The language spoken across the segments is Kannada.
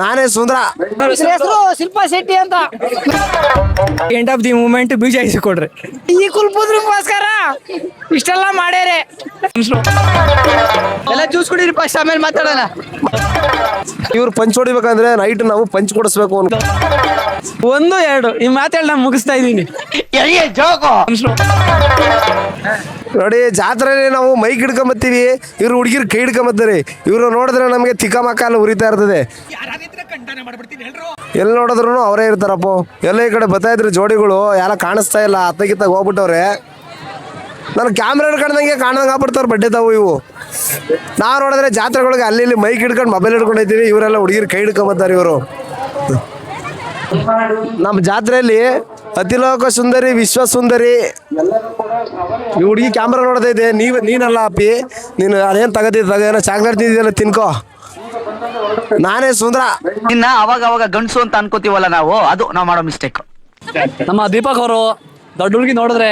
ನಾನೇ ಸುಂದ್ರ. ಹೆಸರು ಶಿಲ್ಪಾ ಶೆಟ್ಟಿ ಅಂತ. ಎಂಡ್ ಆಫ್ ದಿ ಮೂಮೆಂಟ್ ಬೀಜ ಇಸಿಕೊಡ್ರಿ. ಈ ಕುಲ್ಪುದ್ರಿಗೋಸ್ಕರ ಇಷ್ಟೆಲ್ಲ ಮಾಡ್ಯಾರೆ. ಎಲ್ಲ ಜ್ಯೂಸ್ ಕುಡೀರಿ ಫಸ್ಟ್, ಆಮೇಲೆ ಮಾತಾಡೋಣ. ಇವ್ರು ಪಂಚ್ ಹೊಡಿಬೇಕಂದ್ರೆ ನೈಟ್ ನಾವು ಪಂಚ್ ಕೊಡಿಸ್ಬೇಕು ಅಂತ. 1, 2 ಈ ಮಾತಾಡಿ ನಾನು ಮುಗಿಸ್ತಾ ಇದ್ದೀನಿ. ನೋಡಿ, ಜಾತ್ರೆಯಲ್ಲಿ ನಾವು ಮೈಕ್ ಹಿಡ್ಕೊಂಬತ್ತೀವಿ, ಇವ್ರು ಹುಡುಗಿರ್ ಕೈ ಹಿಡ್ಕೊಂಬತ್ತಾರೆ. ಇವ್ರು ನೋಡಿದ್ರೆ ನಮಗೆ ತಿಕ್ಕಮಕ್ಕ ಎಲ್ಲ ಉರಿತಾ ಇರ್ತದೆ. ಎಲ್ಲಿ ನೋಡಿದ್ರು ಅವರೇ ಇರ್ತಾರಪ್ಪ. ಎಲ್ಲ ಈ ಕಡೆ ಬರ್ತಾ ಇದ್ರು ಜೋಡಿಗಳು, ಎಲ್ಲ ಕಾಣಿಸ್ತಾ ಇಲ್ಲ, ಅತ್ತಗಿತ್ತಾಗ ಹೋಗ್ಬಿಟ್ಟವ್ರೆ. ನಾನು ಕ್ಯಾಮ್ರಾ ಹಿಡ್ಕೊಂಡಂಗೆ ಕಾಣ್ದಂಗೆ ಆಗ್ಬಿಡ್ತಾವ್ರೆ ಬಡ್ಡೆ ತಾವು ಇವು. ನಾವು ನೋಡಿದ್ರೆ ಜಾತ್ರೆಗಳಿಗೆ ಅಲ್ಲಿ ಇಲ್ಲಿ ಮೈಕ್ ಹಿಡ್ಕೊಂಡು ಮೊಬೈಲ್ ಹಿಡ್ಕೊಂಡಿದ್ದೀವಿ, ಇವರೆಲ್ಲ ಹುಡುಗಿರ್ ಕೈ ಹಿಡ್ಕೊಂಬತ್ತಾರೆ. ಇವರು ನಮ್ಮ ಜಾತ್ರೆಯಲ್ಲಿ ಅತಿಲೋಕ ಸುಂದರಿ, ವಿಶ್ವ ಸುಂದರಿ ಈ ಹುಡುಗಿ ಕ್ಯಾಮ್ರಾ ನೋಡ್ತೈತೆ. ನೀನಲ್ಲ ಅಪ್ಪಿ, ನೀನು ಅದೇನು ತಗೋ, ಏನೋ ಚಾಕ್ಲೇಟ್ ತಿಂದಿದೆಯಲ್ಲ ತಿನ್ಕೋ. ನಾನೇ ಸುಂದ್ರ. ಇನ್ನ ಅವಾಗ ಗಂಡಸು ಅಂತ ಅನ್ಕೋತೀವಲ್ಲ ನಾವು, ಅದು ನಾವು ಮಾಡೋ ಮಿಸ್ಟೇಕ್. ನಮ್ಮ ದೀಪಕ್ ಅವರು ದೊಡ್ಡ ಹುಡುಗಿ ನೋಡಿದ್ರೆ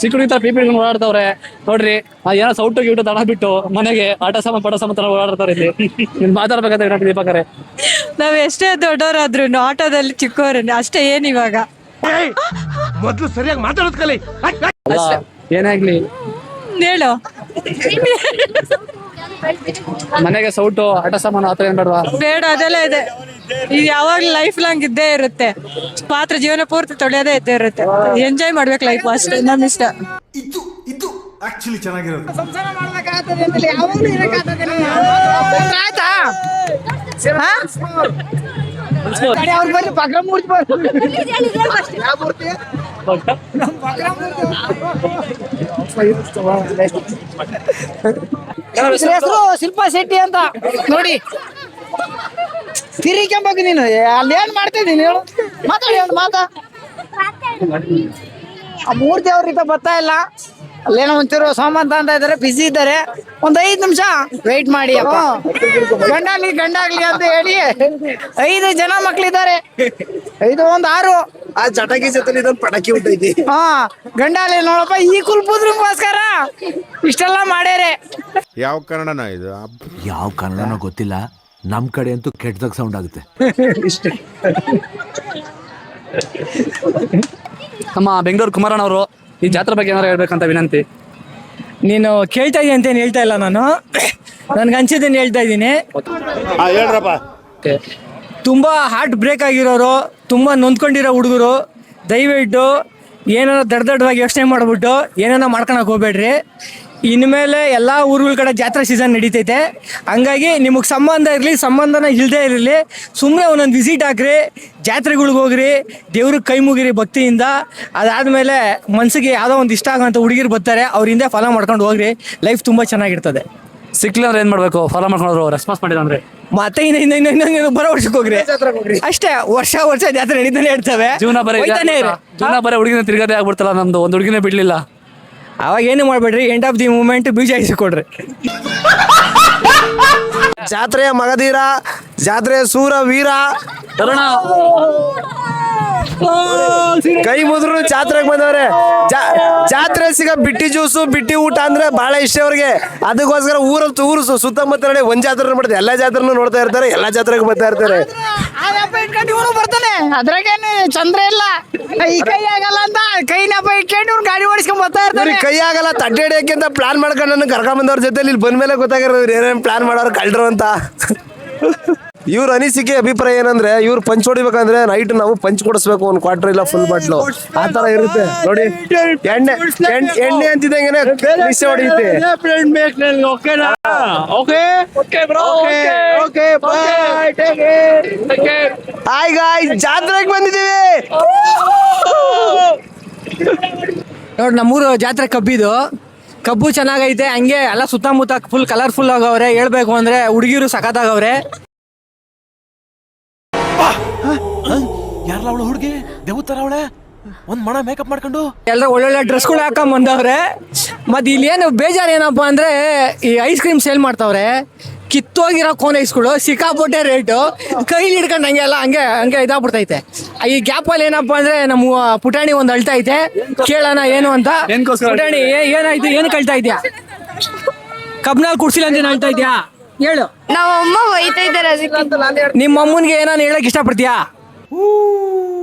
ಚಿಕ್ಕ ಹುಡುಗಿ ತರ ಪೀಪಿ ಓಡಾಡ್ತವ್ರೆ ನೋಡ್ರಿ. ಏನೋ ಸೌಟು ಗಿಟ್ಟು ದಡ ಬಿಟ್ಟು ಮನೆಗೆ ಆಟ ಸಾಮಾನು ಪಟ ಸಾಮಾನು ತರ ಓಡಾಡ್ತಾರೆ. ಇಲ್ಲಿ ನಿನ್ ಮಾತಾಡ್ಬೇಕಂತ ದೀಪಕರೇ, ನಾವ್ ಎಷ್ಟೇ ದೊಡ್ಡವರಾದ್ರು ಆಟೋದಲ್ಲಿ ಚಿಕ್ಕವ್ರೆ ಅಷ್ಟೇ. ಏನ್ ಇವಾಗ ಮೊದ್ಲು ಸರಿಯಾಗಿ ಮಾತಾಡೋದ್ ಕಲಿ. ಏನಾಗ್ಲಿ ಹೇಳು. ಮನೆಗೆ ಸೌಟು ಆಟ ಸಾಮಾನು ಆತರ ಏನ್ ಬೇಡವಾ? ಬೇಡ, ಅದೆಲ್ಲ ಇದೆ. ಇದು ಯಾವಾಗ್ಲೂ ಲೈಫ್ ಲಾಂಗ್ ಇದ್ದೇ ಇರುತ್ತೆ. ಪಾತ್ರ ಜೀವನ ಪೂರ್ತಿ ತೊಳೆಯೋದೇ ಇದ್ದೇ ಇರುತ್ತೆ. ಎಂಜಾಯ್ ಮಾಡ್ಬೇಕು ಲೈಫ್, ಅಷ್ಟೇ ನಮ್ ಇಷ್ಟ. ಇದು ಆಕ್ಚುಲಿ ಚೆನ್ನಾಗಿರೋದು. ಸಂಸಾರ ಮಾಡ್ಬೇಕಾಗ್ತದೆ ಅಂತ ಯಾವಾಗ್ಲೂ ಇರಕ್ಕಾಗ್ತದೆ. ಆಯ್ತಾ ಅವ್ರು ಬರ್ರಿ, ಪಗ್ರ ಮೂರ್ತಿ ಹೆಸರು ಶಿಲ್ಪಾ ಶೆಟ್ಟಿ ಅಂತ. ನೋಡಿ, ತಿರಿಕೆಂಬಾಗ ನೀನು ಅಲ್ಲಿ ಏನ್ ಮಾಡ್ತಿದ್ದೀನಿ ಹೇಳು, ಮಾತಾಡಿ ಒಂದು ಮಾತಾ. ಆ ಮೂರ್ತಿ ಅವ್ರಿಗೆ ಬರ್ತಾ ಇಲ್ಲ, ಅಲ್ಲೇನೋ ಒಂಚೂರು ಸಾಮಾನ್ ಅಂತ ಇದಾರೆ, ಬಿಸಿ ಇದ್ದಾರೆ. ಒಂದ್ 5 ನಿಮಿಷ ವೇಟ್ ಮಾಡಿ ಅಪ್ಪ. ಗಂಡಾಗ್ಲಿ ಅಂತ ಹೇಳಿ 5 ಜನ ಮಕ್ಳಿದ್ದಾರೆ. 5 1 6 ಆ ಚಟಕಿ ಜೊತೆ ಇದೊಂದು ಪಟಾಕಿ ಉಂಟೈತಿ. ಗಂಡಾಲಿ ನೋಡಪ್ಪ, ಈ ಕುಲ್ಪುದ್ರಿಗೋಸ್ಕರ ಇಷ್ಟೆಲ್ಲ ಮಾಡ್ಯಾರೆ. ಯಾವ ಕನ್ನಡನ ಇದು? ಯಾವ ಕನ್ನಡನೋ ಗೊತ್ತಿಲ್ಲ, ನಮ್ ಕಡೆ ಅಂತೂ ಕೆಟ್ಟದಾಗ ಸೌಂಡ್ ಆಗುತ್ತೆ. ನಮ್ಮ ಬೆಂಗಳೂರು ಕುಮಾರಣ್ಣ ಅವರು ಈ ಜಾತ್ರೆ ಬಗ್ಗೆ ಏನಾರು ಹೇಳ್ಬೇಕಂತ ವಿನಂತಿ. ನೀನು ಕೇಳ್ತಾ ಇದೀಯ ಅಂತ ಏನು ಹೇಳ್ತಾ ಇಲ್ಲ, ನಾನು ನನ್ಗೆ ಅನ್ಸಿದ್ದೇನೆ ಹೇಳ್ತಾ ಇದ್ದೀನಿ. ತುಂಬಾ ಹಾರ್ಟ್ ಬ್ರೇಕ್ ಆಗಿರೋರು, ತುಂಬಾ ನೊಂದ್ಕೊಂಡಿರೋ ಹುಡುಗರು, ದಯವಿಟ್ಟು ಏನಾರ ದೊಡ್ಡವಾಗಿ ಯೋಚನೆ ಮಾಡ್ಬಿಟ್ಟು ಏನೇನೋ ಮಾಡ್ಕೊಳಕ್ ಹೋಗ್ಬೇಡ್ರಿ. ಇನ್ಮೇಲೆ ಎಲ್ಲ ಊರುಗಳ ಕಡೆ ಜಾತ್ರೆ ಸೀಸನ್ ನಡೀತೈತೆ. ಹಂಗಾಗಿ ನಿಮಗೆ ಸಂಬಂಧ ಇರಲಿ, ಸಂಬಂಧನ ಇಲ್ಲದೆ ಇರಲಿ, ಸುಮ್ಮನೆ ಒಂದೊಂದು ವಿಸಿಟ್ ಹಾಕ್ರಿ, ಜಾತ್ರೆಗಳಿಗೆ ಹೋಗ್ರಿ, ದೇವ್ರಿಗೆ ಕೈ ಮುಗಿರಿ ಭಕ್ತಿಯಿಂದ. ಅದಾದಮೇಲೆ ಮನಸ್ಸಿಗೆ ಯಾವುದೋ ಒಂದು ಇಷ್ಟ ಆಗೋಂಥ ಹುಡುಗಿರು ಬರ್ತಾರೆ, ಅವ್ರಿಂದ ಫಾಲೋ ಮಾಡ್ಕೊಂಡು ಹೋಗ್ರಿ. ಲೈಫ್ ತುಂಬ ಚೆನ್ನಾಗಿರ್ತದೆ. ಸಿಕ್ಲಿಲ್ಲ ಅಂದ್ರೆ ಏನ್ ಮಾಡ್ಬೇಕು? ಫಾಲೋ ಮಾಡ್ಕೊಂಡ್ರು ರೆಸ್ಪಾನ್ಸ್ ಮಾಡಿಲ್ಲ ಅಂದ್ರೆ ಮತ್ತೆ ಇನ್ನು ಬರೋ ವರ್ಷಕ್ಕೆ ಹೋಗ್ರಿ ಅಷ್ಟೇ. ವರ್ಷ ಜಾತ್ರೆ ನಡೀತಾನೆ ಇರ್ತವೆ. ಜೀವನ ಬರೀ ಹುಡುಗಿನ ತಿರ್ಗದೆ ಆಗ್ಬಿಡ್ತಲ್ಲ ನಮ್ದು. ಒಂದು ಹುಡುಗಿನೇ ಬಿಡ್ಲಿಲ್ಲ. ಅವಾಗ ಏನು ಮಾಡ್ಬೇಡ್ರಿ, ಎಂಡ್ ಆಫ್ ದಿ ಮೂಮೆಂಟ್ ಬೀಜ ಇಸಿಕೊಡ್ರಿ. ಜಾತ್ರೆಯ ಮಗಧೀರ, ಜಾತ್ರೆಯ ಸೂರ ವೀರ, ಕೈ ಮುದ್ರು ಜಾತ್ರೆಗೆ ಬಂದವ್ರೆ. ಜಾತ್ರೆ ಸಿಗ ಬಿಟ್ಟಿ ಜ್ಯೂಸು, ಬಿಟ್ಟಿ ಊಟ ಅಂದ್ರೆ ಬಹಳ ಇಷ್ಟ ಅವ್ರಿಗೆ. ಅದಕ್ಕೋಸ್ಕರ ಊರು ಸುತ್ತಮುತ್ತ ನೋಡಿ ಒಂದ್ ಜಾತ್ರೆ ಮಾಡ್ತಾರೆ, ಎಲ್ಲಾ ಜಾತ್ರೆನೂ ನೋಡ್ತಾ ಇರ್ತಾರೆ, ಎಲ್ಲಾ ಜಾತ್ರೆಗೆ ಬರ್ತಾ ಇರ್ತಾರೆ. ಬರ್ತಾನೆ, ಅದ್ರಾಗೇನು ಚಂದ್ರ ಇಲ್ಲ. ಈ ಕೈ ಆಗಲ್ಲ ಅಂತ ಕೈನಪ್ಪ ಇಟ್ಕೊಂಡು ಇವ್ರು ಗಾಡಿ ಓಡಿಸ್ಕೊಂಡ್ ಬರ್ತಾ ಇರ್ತಾರೆ. ಕೈ ಆಗಲ್ಲ ತಟ್ಟೆ ಹಿಡಿಯಕ್ಕೆ ಅಂತ ಪ್ಲಾನ್ ಮಾಡ್ಕೊಂಡು ನನ್ನ ಕರ್ಕೊಂಡ್ ಬಂದವ್ರ ಜೊತೆ ಇಲ್ಲಿ ಬಂದ್ಮೇಲೆ ಗೊತ್ತಾಗಿರೋದು ಏನೇನು ಪ್ಲಾನ್ ಮಾಡೋರು ಕಳ್ರು ಅಂತ. ಇವ್ರ ಅನಿಸಿಕೆ ಅಭಿಪ್ರಾಯ ಏನಂದ್ರೆ, ಇವ್ರು ಪಂಚ್ ಹೊಡಿಬೇಕಂದ್ರೆ ನೈಟ್ ನಾವು ಪಂಚ್ ಕೊಡಿಸ್ಬೇಕು, ಒಂದು ಕ್ವಾರ್ಟರ್ ಇಲ್ಲ ಫುಲ್ ಬಾಟ್ಲು, ಆ ತರ ಇರುತ್ತೆ ನೋಡಿ. ಎಣ್ಣೆ ಅಂತಿದ್ದಂಗೆ ಮಿಸ್ ಹೊಡಿಯುತ್ತೆ. ಹಾಯ್ ಗಾಯ್ಸ್, ಜಾತ್ರೆಗೆ ಬಂದಿದ್ದೀವಿ ನೋಡಿ. ನಮ್ಮೂರು ಜಾತ್ರೆ ಕಬ್ಬು ಚೆನ್ನಾಗೈತೆ. ಹಂಗೆ ಎಲ್ಲ ಸುತ್ತಮುತ್ತ ಫುಲ್ ಕಲರ್ಫುಲ್ ಆಗವ್ರೆ. ಹೇಳ್ಬೇಕು ಅಂದ್ರೆ ಹುಡುಗಿರು ಸಖತ್ತಾಗವ್ರೆ. ಯಾರಲ್ಲ ಅವಳು ಹುಡುಗಿ? ದೇವತರ ಅವಳೆ, ಒಂದ್ ಮಣ ಮೇಕಪ್ ಮಾಡ್ಕೊಂಡು ಎಲ್ಲರೂ ಒಳ್ಳೊಳ್ಳೆ ಡ್ರೆಸ್ಗಳು ಹಾಕೊಂಡ್ ಬಂದವ್ರೆ. ಮತ್ತೆ ಇಲ್ಲಿ ಏನು ಬೇಜಾರು ಏನಪ್ಪಾ ಅಂದ್ರೆ, ಈ ಐಸ್ ಕ್ರೀಮ್ ಸೇಲ್ ಮಾಡ್ತಾವ್ರೆ. ಕಿತ್ತೋಗಿರೋ ಕೋನ್ ಐಸ್ಗಳು ಸಿಕ್ಕಾಪಟ್ಟೆ ರೇಟು. ಕೈಲಿ ಹಿಡ್ಕೊಂಡು ಹಂಗೆ ಇದಾಗ್ಬಿಡ್ತೈತೆ. ಈ ಗ್ಯಾಪಲ್ಲಿ ಏನಪ್ಪಾ ಅಂದ್ರೆ ನಮ್ಮ ಪುಟಾಣಿ ಒಂದು ಅಳ್ತಾ ಐತೆ. ಕೇಳೋಣ ಏನು ಅಂತ. ಪುಟಾಣಿ ಏನಾಯ್ತು? ಏನು ಕಳ್ತಾ ಇದ್ಯಾ? ಕಬ್ನಲ್ಲಿ ಕುಡ್ಸಿಲ್ಲ ಅಂತ ಅಳ್ತಾ ಇದ್ಯಾ? ಹೇಳು. ನಮ್ಮ ಅಮ್ಮ ಒಯ್ತಾ ಇದ್ದಾರೆ ಅದಕ್ಕೆ ನಿಮ್ಮ ಅಮ್ಮನ್ಗೆ ಏನಾನು ಹೇಳಕ್ ಇಷ್ಟಪಡ್ತೀಯಾ?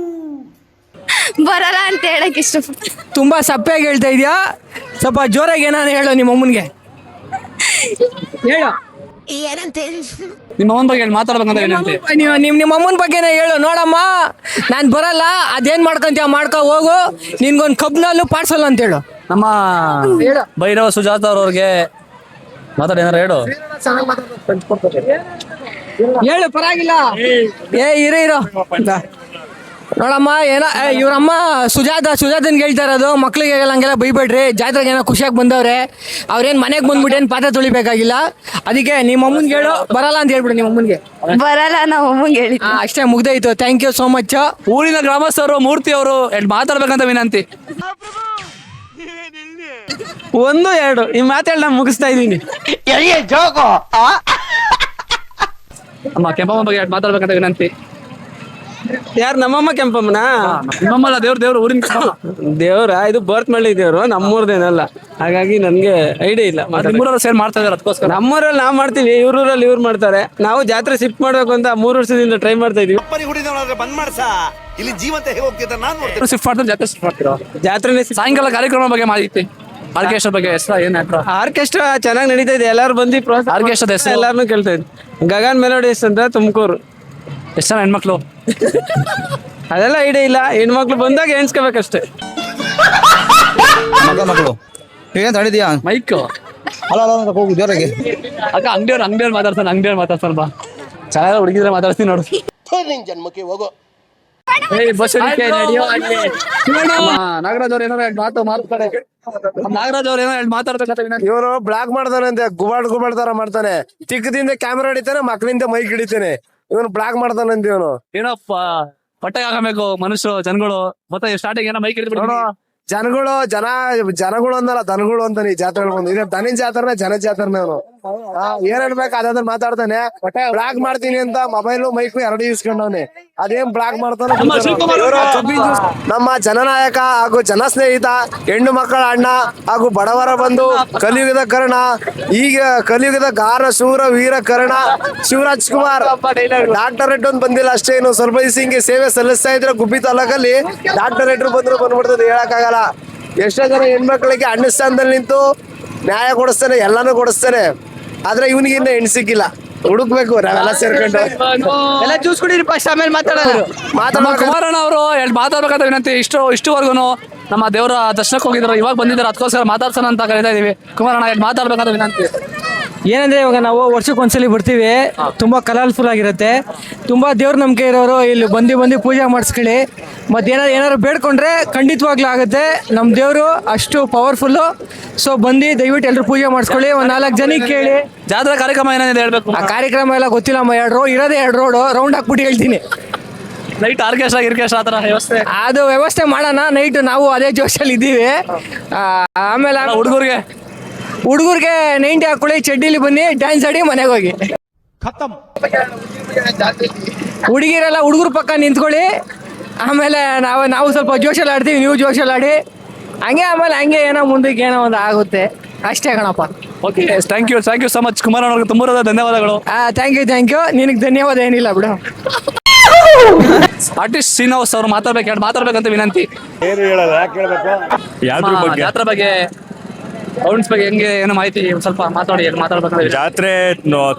ಬರಲ್ಲ ಅಂತ ಹೇಳಕ್ ಇಷ್ಟಪಡ್ತೀನಿ. ತುಂಬಾ ಸಪ್ಪೆಯಾಗಿ ಹೇಳ್ತಾ ಇದೀಯಾ, ಸ್ವಲ್ಪ ಜೋರಾಗಿ ಏನಾನು ಹೇಳು ನಿಮ್ಮ ಅಮ್ಮನ್ಗೆ. ಹೇಳು. ನಿಮ್ಮ ಅಮ್ಮನ ಬಗ್ಗೆ ಮಾತಾಡ್ಬೇಕಂತ ವಿನಂತಿ. ನಿಮ್ಮ ಅಮ್ಮನ ಬಗ್ಗೆನೇ ಹೇಳು. ನೋಡಮ್ಮ, ನಾನು ಬರಲ್ಲ, ಅದೇನ್ ಮಾಡ್ಕೊಂತೀಯ ಮಾಡ್ಕೊ ಹೋಗು, ನಿನ್ಗೊಂದು ಕಬ್ನಲ್ಲೂ ಪಾರ್ಸಲ್ ಅಂತ ಹೇಳು. ನಮ್ಮ ಭೈರವ ಸುಜಾತ ಅವ್ರವ್ರಿಗೆ ಮಾತಾಡಿ ಏನಾರು ಹೇಳು. ಹೇಳು, ಪರವಾಗಿಲ್ಲ. ಇರೋ ನೋಡಮ್ಮ, ಏನ ಇವ್ರಮ್ಮ ಸುಜಾತನ್ಗೆ ಹೇಳ್ತಾ ಇರೋದು, ಮಕ್ಳಿಗೆ ಹಂಗೆಲ್ಲ ಬೈಬೇಡ್ರಿ, ಜಾತ್ರೆಗೆ ಏನೋ ಖುಷಿಯಾಗಿ ಬಂದವ್ರೆ, ಅವ್ರೇನ್ ಮನೆಗೆ ಬಂದ್ಬಿಟ್ಟು ಏನು ಪಾತ್ರೆ ತೊಳಿಬೇಕಾಗಿಲ್ಲ. ಅದಕ್ಕೆ ನಿಮ್ಮ ಅಮ್ಮನ್ಗೆ ಹೇಳು, ಬರಲ್ಲ ಅಂತ ಹೇಳ್ಬಿಡು ನಿಮ್ಮ ಅಮ್ಮನ್ಗೆ. ಬರಲ್ಲ ನಮ್ಮ ಅಮ್ಮಂಗೆ ಹೇಳಿ. ಅಷ್ಟೇ, ಮುಗ್ದಾಯ್ತು. Thank you so much. ಊರಿನ ಗ್ರಾಮಸ್ಥರು ಮೂರ್ತಿ ಅವರು ಮಾತಾಡ್ಬೇಕಂತ ವಿನಂತಿ. 1 2 ಈ ಮಾತಾಡಿ ನಾನು ಮುಗಿಸ್ತಾ ಇದ್ದೀನಿ. ನಮ್ಮ ಕೆಂಪಮ್ಮ ಬಗ್ಗೆ ಮಾತಾಡ್ಬೇಕಂತ ವಿನಂತಿ. ಯಾರು? ನಮ್ಮಮ್ಮ ಕೆಂಪಮ್ಮನ? ನಿಮ್ಮಲ್ಲ, ದೇವ್ರ ಊರಿನ ದೇವ್ರ ಇದು ಬರ್ತ್ ಮಳ್ಳಿ ದೇವ್ರು, ನಮ್ಮೂರ್ದೇನಲ್ಲ, ಹಾಗಾಗಿ ನನ್ಗೆ ಐಡಿಯಾ ಇಲ್ಲ. ನಿಮ್ಮೂರಲ್ಲಿ ಸೇರ್ ಮಾಡ್ತಾ ಇದಾರೆ, ಅದಕ್ಕೋಸ್ಕರ. ನಮ್ಮೂರಲ್ಲಿ ನಾವ್ ಮಾಡ್ತೀವಿ, ಇವ್ರೂರಲ್ಲಿ ಇವ್ರು ಮಾಡ್ತಾರೆ. ನಾವು ಜಾತ್ರೆ ಶಿಫ್ಟ್ ಮಾಡ್ಬೇಕು ಅಂತ 3 ವರ್ಷದಿಂದ ಟ್ರೈ ಮಾಡ್ತಾ ಇದೀವಿ. ಶಿಫ್ಟ್ ಮಾಡ್ತಾರೆ, ಜಾತ್ರೆ ಶಿಫ್ಟ್ ಮಾಡ್ತೀರಾ? ಜಾತ್ರೆನೇ ಸಾಯಂಕಾಲ ಕಾರ್ಯಕ್ರಮ ಬಗ್ಗೆ ಮಾಹಿತಿ. ಆರ್ಕೆಸ್ಟ್ರಾ ಬಗ್ಗೆ ಹೆಸರು ಏನ್ ಹೇಳ್ತಾರೆ? ಆರ್ಕೆಸ್ಟ್ರಾ ಚೆನ್ನಾಗಿ ನಡೀತಾ ಇದೆ, ಎಲ್ಲಾರು ಬಂದು ಆರ್ಕೆಸ್ಟ್ರಾದ ಹೆಸರು ಎಲ್ಲಾರನು ಕೇಳ್ತಾ ಇದ್ವಿ. ಗಗನ್ ಮೆಲೋಡಿಸ್ ಅಂತ ತುಮಕೂರು. ಎಷ್ಟು ಜನ ಹೆಣ್ಮಕ್ಳು? ಅದೆಲ್ಲ ಐಡಿಯಾ ಇಲ್ಲ, ಹೆಣ್ಮಕ್ಳು ಬಂದಾಗ ಎಣ್ಸ್ಕೋಬೇಕಷ್ಟೇ. ಮಕ್ಕಳು ಏನ್ ತಡಿದ್ಯಾ? ಮೈಕ್ ಹೋಗು ಜೋರಾಗಿ. ಅಕ್ಕ, ಅಂಗಡಿಯವ್ರು ಮಾತಾಡ್ತಾನೆ ಬಾ. ಚೆನ್ನಾಗಿ ಹುಡುಗಿದ್ರೆ ಮಾತಾಡ್ತೀನಿ ನೋಡು. ಜನ್ಮಕ್ಕೆ ಹೋಗೋ. ನಾಗರಾಜ್ ಅವ್ರು ಏನಾರ ಮಾತಾಡ್ತಾರೆ. ನಾಗರಾಜ್ ಅವ್ರು ಏನಾರ ಮಾತಾಡ್ಬೇಕಂತ ವಿನಂತಿ. ಇವನು ಬ್ಲಾಕ್ ಮಾಡ್ತಾನಂತೆ, ಗುಬಾಡ್ ತರ ಮಾಡ್ತಾನೆ. ತಿಕ್ಕದಿಂದ ಕ್ಯಾಮ್ರಾ ಹಿಡಿತಾನೆ, ಮಕ್ಕಳಿಂದ ಮೈಕ್ ಹಿಡಿತಾನೆ. ಇವನು ಬ್ಲಾಕ್ ಮಾಡ್ತಾನಂತ. ಇವನು ಏನಪ್ಪ ಹೊಟ್ಟೆಗೆ ಹಾಕಬೇಕು ಮನುಷ್ಯರು, ಜನಗಳು. ಮತ್ತೆ ಸ್ಟಾರ್ಟಿಂಗ್ ಏನೋ ಮೈಕ್ ಹಿಡಿದ್ಬಿಟ್ಟು ಜನಗಳು ಅಂದಲ್ಲ, ದನಗಳು ಅಂತ. ಈ ಜಾತ್ರೆ ಬಂದು ಈಗ ದನಿನ್ ಜಾತ್ರೆ, ಜನ ಜಾತ್ರೆ. ಅವನು ಏನ್ ಹೇಳ್ಬೇಕು ಅದಾದ್ರೆ ಮಾತಾಡ್ತಾನೆ. ಬ್ಲಾಕ್ ಮಾಡ್ತೀನಿ ಅಂತ ಮೊಬೈಲು ಮೈಕು 2 ಇಸ್ಕೊಂಡವನೆ. ಅದೇನ್ ಬ್ಲಾಕ್ ಮಾಡ್ತಾನೆ. ನಮ್ಮ ಜನನಾಯಕ ಹಾಗೂ ಜನಸ್ನೇಹಿತ, ಹೆಣ್ಣು ಮಕ್ಕಳ ಅಣ್ಣ ಹಾಗೂ ಬಡವರ ಬಂಧು, ಕಲಿಯುಗದ ಕರ್ಣ, ಈಗ ಕಲಿಯುಗದ ಗಾರ ಶೂರ ವೀರ ಕರ್ಣ ಶಿವರಾಜ್ ಕುಮಾರ್. ಡಾಕ್ಟರೇಟ್ ಒಂದು ಬಂದಿಲ್ಲ ಅಷ್ಟೇ, ಇನ್ನು ಸ್ವಲ್ಪ ದಿವಸ ಸೇವೆ ಸಲ್ಲಿಸ್ತಾ ಇದ್ರೆ ಗುಬ್ಬಿ ತಾಲೂಕಲ್ಲಿ ಡಾಕ್ಟರೇಟ್ ಬಂದ್ಬಿಡ್ತದೆ, ಹೇಳಕ್ಕಾಗಲ್ಲ. ಎಷ್ಟೋ ಜನ ಹೆಣ್ಮಕ್ಳಿಗೆ ಅಣ್ಣ ಸ್ಥಾನದಲ್ಲಿ ನಿಂತು ನ್ಯಾಯ ಕೊಡಿಸ್ತಾನೆ, ಎಲ್ಲಾನು ಕೊಡಿಸ್ತಾನೆ. ಆದ್ರೆ ಇವನಿಗೆ ಇನ್ನ ಹೆಣ್ ಸಿಕ್ಕಿಲ್ಲ, ಹುಡುಕ್ಬೇಕು ನಾವೆಲ್ಲ ಸೇರ್ಕೊಂಡು. ಎಲ್ಲ ಜ್ಯೂಸ್ ಕುಡೀರಿ ಫಸ್ಟ್, ಆಮೇಲೆ ಮಾತಾಡೋದು. ಕುಮಾರಣ್ಣ ಅವರು ಮಾತಾಡ್ಬೇಕಂತ ವಿನಂತಿ. ಇಷ್ಟುವರೆಗೂ ನಮ್ಮ ದೇವರ ದರ್ಶನಕ್ಕೆ ಹೋಗಿದ್ರು, ಇವಾಗ ಬಂದಿದ್ದಾರೆ, ಅದಕ್ಕೋಸ್ಕರ ಮಾತಾಡ್ಸೋಣ ಅಂತ ಕರೀತಾ ಇದೀವಿ. ಕುಮಾರಣ್ಣ ಮಾತಾಡ್ಬೇಕಂತ ವಿನಂತಿ. ಏನಂದ್ರೆ ಇವಾಗ ನಾವು ವರ್ಷಕ್ಕೊಂದ್ಸಲಿ ಬರ್ತೀವಿ, ತುಂಬಾ ಕಲರ್ಫುಲ್ ಆಗಿರುತ್ತೆ. ತುಂಬಾ ದೇವ್ರ ನಂಬಿಕೆ ಇರೋರು ಇಲ್ಲಿ ಬಂದು ಪೂಜೆ ಮಾಡಿಸ್ಕೊಳ್ಳಿ. ಮತ್ತೆ ಏನಾರು ಬೇಡ್ಕೊಂಡ್ರೆ ಖಂಡಿತವಾಗ್ಲೂ ಆಗುತ್ತೆ. ನಮ್ಮ ದೇವರು ಅಷ್ಟು ಪವರ್ಫುಲ್ಲು. ಸೊ ದಯವಿಟ್ಟು ಎಲ್ಲರೂ ಪೂಜೆ ಮಾಡಿಸ್ಕೊಳ್ಳಿ. 4 ಜನಕ್ಕೆ ಕೇಳಿ. ಜಾತ್ರೆ ಕಾರ್ಯಕ್ರಮ ಏನೇನಿದೆ ಹೇಳ್ಬೇಕು. ಆ ಕಾರ್ಯಕ್ರಮ ಎಲ್ಲ ಗೊತ್ತಿಲ್ಲಮ್ಮ, 2 ರೋಡ್ ಇರೋದೇ, 2 ರೋಡು ರೌಂಡ್ ಹಾಕ್ಬಿಟ್ಟು ಹೇಳ್ತೀನಿ. ನೈಟ್ ಆರ್ಕೆಸ್ಟ್ರಾ ಆ ಥರ ವ್ಯವಸ್ಥೆ, ಅದು ವ್ಯವಸ್ಥೆ ಮಾಡೋಣ. ನೈಟ್ ನಾವು ಅದೇ ಜೋಶಲ್ಲಿ ಇದ್ದೀವಿ. ಆಮೇಲೆ ಹುಡುಗರಿಗೆ 90 ಹಾಕೊಳ್ಳಿ, ಚಡ್ಡಿಲಿ ಬನ್ನಿ, ಡ್ಯಾನ್ಸ್ ಆಡಿ ಮನೆಗೆ ಹೋಗಿ. ಹುಡುಗಿರೆಲ್ಲ ಹುಡುಗರ ಪಕ್ಕ ನಿಂತ್ಕೊಳ್ಳಿ. ಆಮೇಲೆ ನಾವು ಸ್ವಲ್ಪ ಜೋಶಲ್ಲಿ ಆಡ್ತೀವಿ, ನೀವು ಜೋಶಲ್ಲಿ ಆಡಿ. ಆಮೇಲೆ ಹಂಗೆ ಏನೋ ಮುಂದಕ್ಕೆ ಏನೋ ಒಂದು ಆಗುತ್ತೆ ಅಷ್ಟೇ ಕಣಪ್ಪ. Okay, thank you so much ಕುಮಾರಣ್ಣ ಅವ್ರಿಗೆ ತುಂಬ ಧನ್ಯವಾದಗಳು. Thank you. ನಿನಗೆ ಧನ್ಯವಾದ ಏನಿಲ್ಲ ಬಿಡು. ಆರ್ಟಿಸ್ಟ್ ಶ್ರೀನಿವಾಸ್ ಅವರು ಮಾತಾಡ್ಬೇಕಂತ ವಿನಂತಿ. ಏನು ಹೇಳಲ್ಲ, ಯಾಕೆ ಹೇಳ್ಬೇಕು? ಜಾತ್ರೆ ಬಗ್ಗೆ, ಔನ್ಸ್ ಬಗ್ಗೆ ಹೆಂಗೆ ಏನು ಮಾಹಿತಿ ಸ್ವಲ್ಪ ಮಾತಾಡಿ. ಮಾತಾಡ್ಬೇಕಂತ. ಜಾತ್ರೆ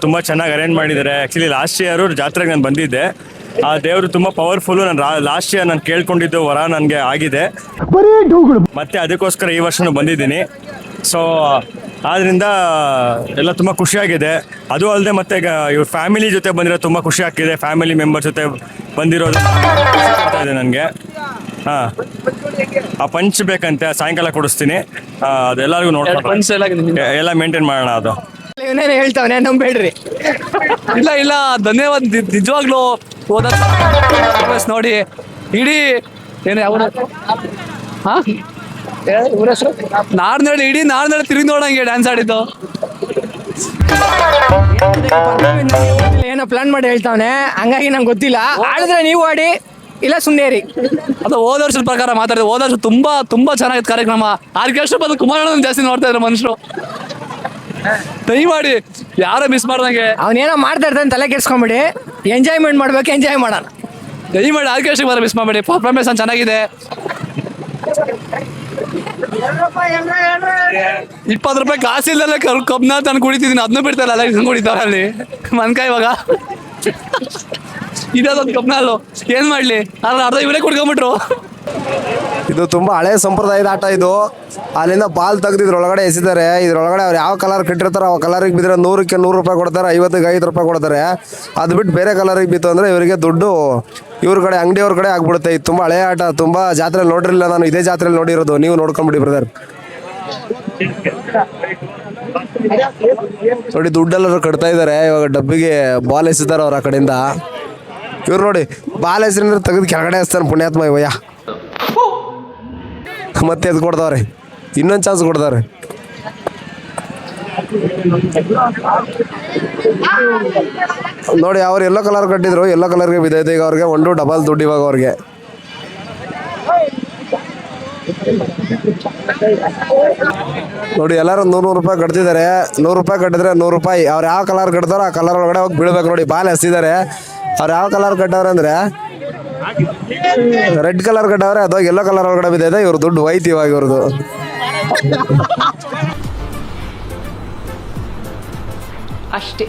ತುಂಬಾ ಚೆನ್ನಾಗಿ ಅರೇಂಜ್ ಮಾಡಿದ್ದಾರೆ. ಆಕ್ಚುಲಿ ಲಾಸ್ಟ್ ಇಯರ್ ಜಾತ್ರೆಗೆ ನಾನು ಬಂದಿದ್ದೆ. ಆ ದೇವರು ತುಂಬಾ ಪವರ್ಫುಲ್. ನಾನು ಲಾಸ್ಟ್ ಇಯರ್ ನಾನು ಕೇಳ್ಕೊಂಡಿದ್ದು ವರ ನನಗೆ ಆಗಿದೆ, ಮತ್ತೆ ಅದಕ್ಕೋಸ್ಕರ ಈ ವರ್ಷನೂ ಬಂದಿದ್ದೀನಿ. ಸೊ ಆದ್ರಿಂದ ಎಲ್ಲ ತುಂಬ ಖುಷಿಯಾಗಿದೆ. ಅದು ಅಲ್ಲದೆ ಮತ್ತೆ ಇವ್ರ ಫ್ಯಾಮಿಲಿ ಜೊತೆ ಬಂದಿರೋ ತುಂಬ ಖುಷಿ ಆಗ್ತಿದೆ. ಫ್ಯಾಮಿಲಿ ಮೆಂಬರ್ ಜೊತೆ ಬಂದಿರೋದು ಇದೆ ನನಗೆ. ಆ ಪಂಚ್ ಬೇಕಂತೆ, ಸಾಯಂಕಾಲ ಕೊಡಿಸ್ತೀನಿ. ಅದೆಲ್ಲರಿಗೂ ನೋಡ್ಕೊಂಡು ಎಲ್ಲ ಮೇಂಟೈನ್ ಮಾಡೋಣ. ಅದು ಇವನೇನು ಹೇಳ್ತಾವನೆ, ನಂಬೇಡ್ರಿ. ಇಲ್ಲ ಧನ್ಯವಾದ. ನಿಜವಾಗ್ಲೂ ನೋಡಿ ಇಡೀ ಏನು ಯಾವ ನಾರ್ನಳ್ಳಿ ಇಡೀ ನಾರ್ನಳ್ಳಿ ತಿರುಗಿ ನೋಡಂಗೆ ಡ್ಯಾನ್ಸ್ ಆಡಿದ್ದು. ಏನೋ ಪ್ಲಾನ್ ಮಾಡಿ ಹೇಳ್ತಾವನೆ, ಹಂಗಾಗಿ ನಂಗೆ ಗೊತ್ತಿಲ್ಲ. ಆಡಿದ್ರೆ ನೀವು ಆಡಿ, ಇಲ್ಲ ಸುಮ್ಮನೆ ರೀ. ಅದು ಹೋದ ವರ್ಷದ ಪ್ರಕಾರ ಮಾತಾಡಿದ್ರೆ, ಹೋದ ವರ್ಷ ತುಂಬಾ ಚೆನ್ನಾಗಿತ್ತು ಕಾರ್ಯಕ್ರಮ. ಆರ್ಕೆಸ್ಟ್ರಾ ಬಂದು ಕುಮಾರಣ್ಣ ಜಾಸ್ತಿ ನೋಡ್ತಾ ಇದ್ರು ಮನುಷ್ಯರು. ದಯಮಾಡಿ ಯಾರು ಮಿಸ್ ಮಾಡ್ದಂಗೆ ಅವನೇನೋ ಮಾಡ್ತಾ ಇರ್ತಾನೆ, ತಲೆ ಕೆಡ್ಸ್ಕೊಂಬಿಡಿ. ಎಂಜಾಯ್ಮೆಂಟ್ ಮಾಡ್ಬೇಕು, ಎಂಜಾಯ್ ಮಾಡೋಣ. ದಯಮಾಡಿ ಆರ್ಕೆಸ್ಟ್ರಿಗೆ ಮಾತ್ರ ಮಿಸ್ ಮಾಡಬೇಡಿ. ಪರ್ಫಾರ್ಮೆನ್ಸ್ ಚೆನ್ನಾಗಿದೆ. 20 ರೂಪಾಯಿ ಕಾಸಿಲ್ಲದೆ ಕಬ್ನ ತಾನು ಕುಡಿತಿದ್ದೀನಿ, ಅದನ್ನು ಬಿಡ್ತಾರೆ ಅಲ್ಲ, ಕುಡಿತಾರ ಅಲ್ಲಿ ಮನ್ಕಾಯಿ ಇವಾಗ. ಇದೊಂದು ಕಬ್ನ ಅಲ್ಲೋ, ಏನ್ ಮಾಡ್ಲಿ, ಆದ್ರೆ ಅರ್ಧ ಇವರೇ ಕುಡ್ಕೊಂಬಿಟ್ರು. ಇದು ತುಂಬಾ ಹಳೆ ಸಂಪ್ರದಾಯದ ಆಟ ಇದು. ಅಲ್ಲಿಂದ ಬಾಲ್ ತೆಗೆದು ಇದ್ರೊಳಗಡೆ ಎಸಿದ್ದಾರೆ. ಇದ್ರೊಳಗಡೆ ಅವ್ರು ಯಾವ ಕಲರ್ ಕಟ್ಟಿರ್ತಾರೋ ಆ ಕಲರಿಗೆ ಬಿದ್ದರೆ 100ಕ್ಕೆ 100 ರೂಪಾಯಿ ಕೊಡ್ತಾರೆ, 50ಕ್ಕೆ 5 ರೂಪಾಯಿ ಕೊಡ್ತಾರೆ. ಅದು ಬಿಟ್ಟು ಬೇರೆ ಕಲರಿಗೆ ಬಿತ್ತು ಅಂದರೆ ಇವರಿಗೆ ದುಡ್ಡು ಇವ್ರ ಕಡೆ, ಅಂಗಡಿಯವ್ರ ಕಡೆ ಆಗ್ಬಿಡುತ್ತೆ. ಇದು ತುಂಬ ಹಳೆಯ ಆಟ. ತುಂಬ ಜಾತ್ರೆಯಲ್ಲಿ ನೋಡಿರಲಿಲ್ಲ ನಾನು, ಇದೇ ಜಾತ್ರೆಯಲ್ಲಿ ನೋಡಿರೋದು. ನೀವು ನೋಡ್ಕೊಂಬಿಡಿ ಬ್ರದರ್. ನೋಡಿ ದುಡ್ಡೆಲ್ಲರೂ ಕಟ್ತಾ ಇದ್ದಾರೆ. ಇವಾಗ ಡಬ್ಬಿಗೆ ಬಾಲ್ ಎಸಿದ್ದಾರೆ ಅವ್ರ ಆ ಕಡೆಯಿಂದ. ಇವ್ರು ನೋಡಿ ಬಾಲ್ ಹೆಸರಿನ ತೆಗೆದು ಕೆಳಗಡೆ ಹಚ್ತಾನೆ ಪುಣ್ಯಾತ್ಮ ಇವಯ್ಯ. ಮತ್ತೆ ಎದ್ದು ಕೊಡ್ತಾವ್ರೆ, ಇನ್ನೊಂದು ಚಾನ್ಸ್ ಕೊಡ್ತಾರೆ. ನೋಡಿ ಅವ್ರು ಎಲ್ಲೋ ಕಲರ್ ಕಟ್ಟಿದ್ರು, ಎಲ್ಲೋ ಕಲರ್ಗೆ ಬಿದ್ದೈತೆ ಈಗ ಅವ್ರಿಗೆ. 1 ಡಬಲ್ ದುಡ್ಡು ಇವಾಗ ಅವ್ರಿಗೆ. ನೋಡಿ ಎಲ್ಲರೂ 100 ರೂಪಾಯಿ ಕಟ್ತಿದ್ದಾರೆ. 100 ರೂಪಾಯಿ ಕಟ್ಟಿದ್ರೆ 100 ರೂಪಾಯಿ. ಅವ್ರು ಯಾವ ಕಲರ್ ಕಟ್ತಾರೋ ಆ ಕಲರ್ ಒಳಗಡೆ ಹೋಗಿ ಬೀಳ್ಬೇಕು. ನೋಡಿ ಬಾಲ್ ಎಸ್ತಿದ್ದಾರೆ. ಅವ್ರು ಯಾವ ಕಲರ್ ಕಟ್ಟವ್ರೆ ಅಂದರೆ ರೆಡ್ ಕಲರ್ ಕಟ್ಟವ್ರೆ, ಅದು ಎಲ್ಲೋ ಕಲರ್ ಒಳಗಡೆ ಬಿದ್ದೈತೆ. ಇವ್ರ ದುಡ್ಡು ಹೋಯ್ತು ಇವಾಗ ಇವ್ರದ್ದು. ಅಷ್ಟೇ.